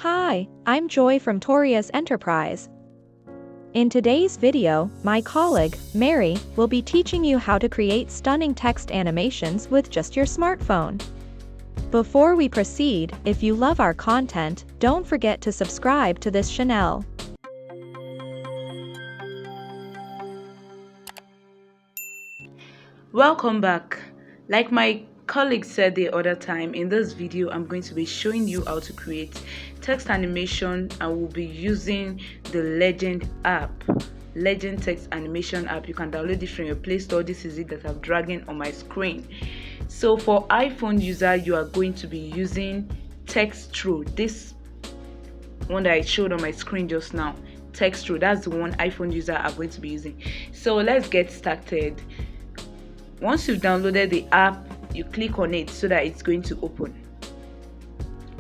Hi, I'm Joy from Toria's Enterprise. In today's video, my colleague, Mary, will be teaching you how to create stunning text animations with just your smartphone. Before we proceed, if you love our content, don't forget to subscribe to this channel. Welcome back. Like my colleague said the other time, in this video I'm going to be showing you how to create text animation, and we'll be using the Legend app. Legend text animation app. You can download it from your Play Store. This is it that I'm dragging on my screen. So for iPhone user, you are going to be using Text-Through. This one that I showed on my screen just now, Text-Through, that's the one iPhone user are going to be using. So let's get started. Once you've downloaded the app, you click on it so that it's going to open.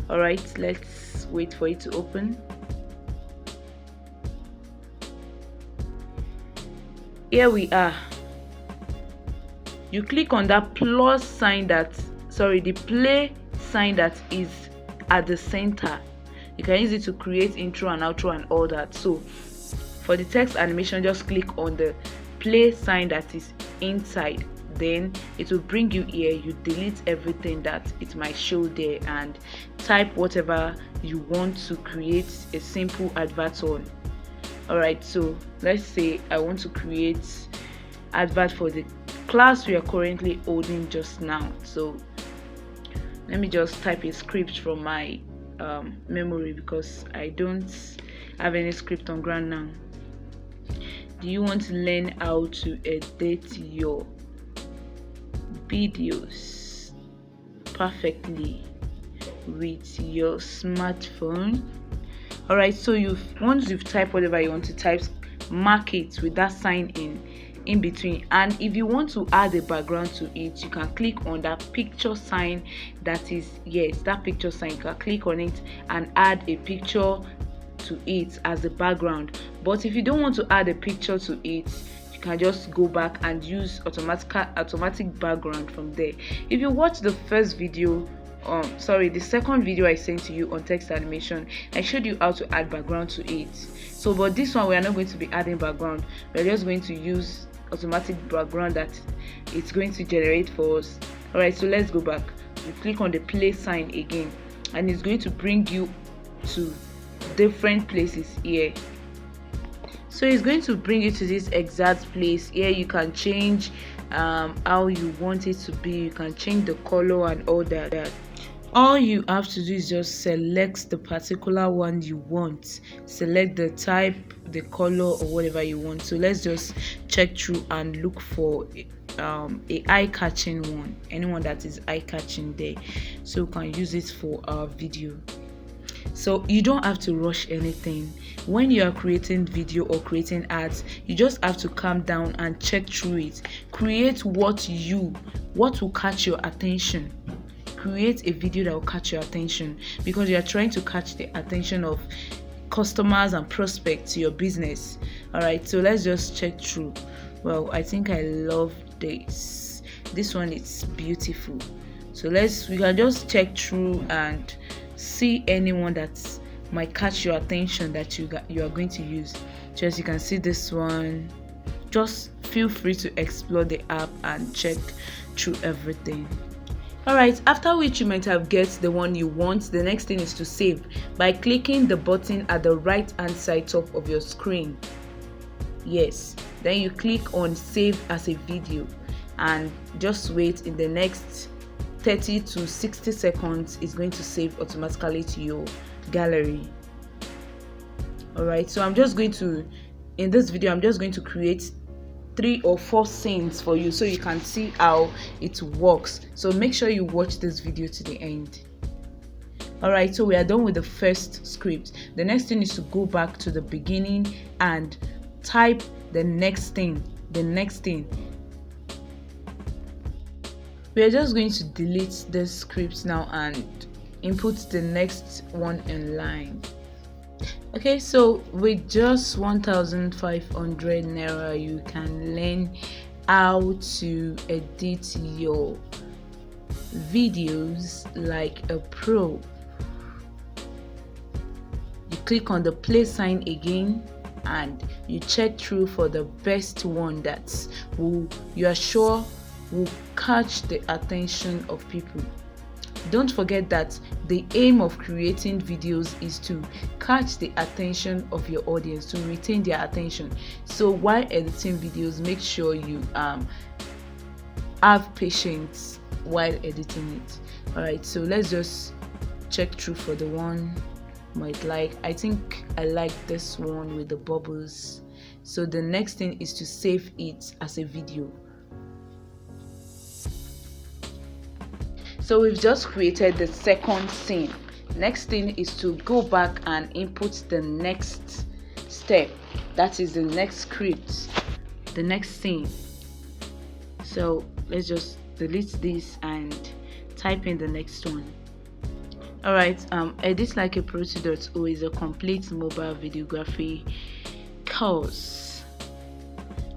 Alright, let's wait for it to open. Here we are. You click on that plus sign the play sign that is at the center. You can use it to create intro and outro and all that. So for the text animation, just click on the play sign that is inside. Then it will bring you here. You delete everything that it might show there and type whatever you want to create a simple advert on. Alright, so let's say I want to create advert for the class we are currently holding just now. So let me just type a script from my memory because I don't have any script on ground now. Do you want to learn how to edit your videos perfectly with your smartphone? Alright, so once you've typed whatever you want to type, mark it with that sign in between. And if you want to add a background to it, you can click on that picture sign that is, yes, that picture sign. You can click on it and add a picture to it as a background. But if you don't want to add a picture to it, you can just go back and use automatic background from there. If you watch the first video, the second video I sent to you on text animation, I showed you how to add background to it. So but this one we are not going to be adding background. We're just going to use automatic background that it's going to generate for us. Alright, so let's go back. You click on the play sign again and it's going to bring you to different places here. So it's going to bring you to this exact place. Here you can change how you want it to be. You can change the color and all that. All you have to do is just select the particular one you want. Select the type, the color, or whatever you want. So let's just check through and look for a eye-catching one. Anyone that is eye-catching there. So we can use it for our video. So you don't have to rush anything. When you are creating video or creating ads, you just have to calm down and check through it. Create what will catch your attention. Create a video that will catch your attention because you are trying to catch the attention of customers and prospects to your business. Alright, so let's just check through. Well, I think I love this one. It's beautiful. So we can just check through and see anyone that might catch your attention that you are going to use. So as you can see this one, just feel free to explore the app and check through everything. Alright, after which you might have get the one you want, the next thing is to save by clicking the button at the right hand side top of your screen. Yes, then you click on save as a video and just wait. In the next 30 to 60 seconds it's going to save automatically to your gallery. Alright, so in this video I'm just going to create 3 or 4 scenes for you so you can see how it works. So make sure you watch this video to the end. Alright, so we are done with the first script. The next thing is to go back to the beginning and type the next thing. We are just going to delete this script now and input the next one in line. Okay, so with just 1,500 naira you can learn how to edit your videos like a pro. click on the play sign again and you check through for the best one that you are sure will catch the attention of people. Don't forget that the aim of creating videos is to catch the attention of your audience, to retain their attention. So while editing videos, make sure you have patience while editing it. Alright, so let's just check through for the one might like. I think I like this one with the bubbles. So the next thing is to save it as a video. So we've just created the second scene. Next thing is to go back and input the next step, that is the next script, the next scene. So let's just delete this and type in the next one. Alright, Edit Like a Pro2.0 is a complete mobile videography course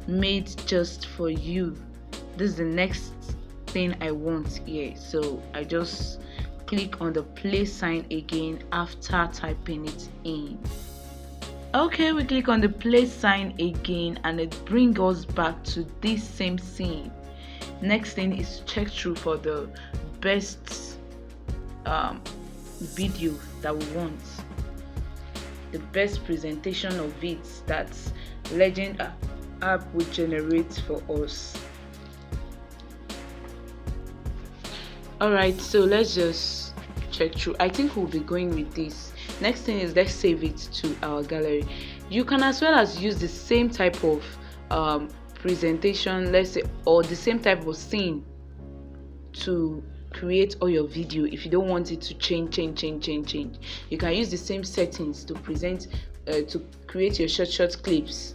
made just for you. This is the next thing I want here, so I just click on the play sign again after typing it in. Okay, we click on the play sign again and it brings us back to this same scene. Next thing is to check through for the best video that we want, the best presentation of it that Legend app will generate for us. Alright, so let's just check through. I think we'll be going with this. Next thing is let's save it to our gallery. You can as well as use the same type of presentation, let's say, or the same type of scene to create all your video. If you don't want it to change, you can use the same settings to present to create your short clips.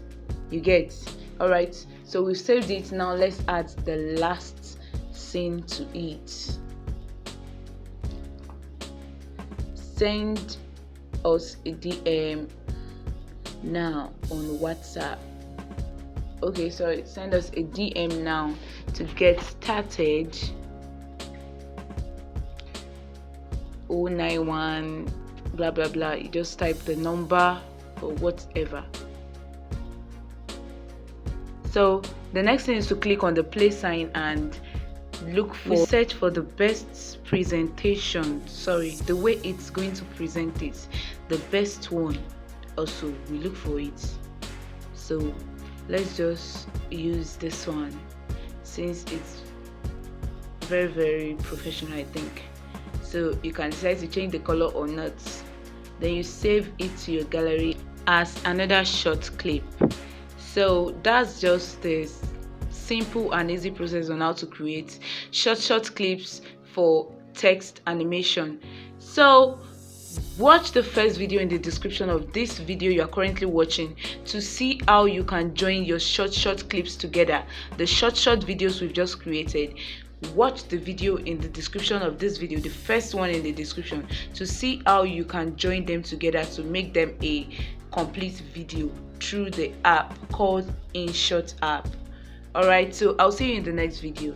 You get? Alright, so we've saved it. Now let's add the last scene to it. Send us a DM now on WhatsApp. Okay, sorry, send us a DM now to get started. 091 blah blah blah. You just type the number or whatever. So the next thing is to click on the play sign and search for the best presentation, the way it's going to present it, the best one. Also we look for it. So let's just use this one since it's very, very professional, I think. So you can decide to change the color or not. Then you save it to your gallery as another short clip. So that's just this simple and easy process on how to create short clips for text animation. So watch the first video in the description of this video you are currently watching to see how you can join your short clips together, the short videos we've just created. Watch the video in the description of this video, the first one in the description, to see how you can join them together to make them a complete video through the app called INSHOT app. Alright, so I'll see you in the next video.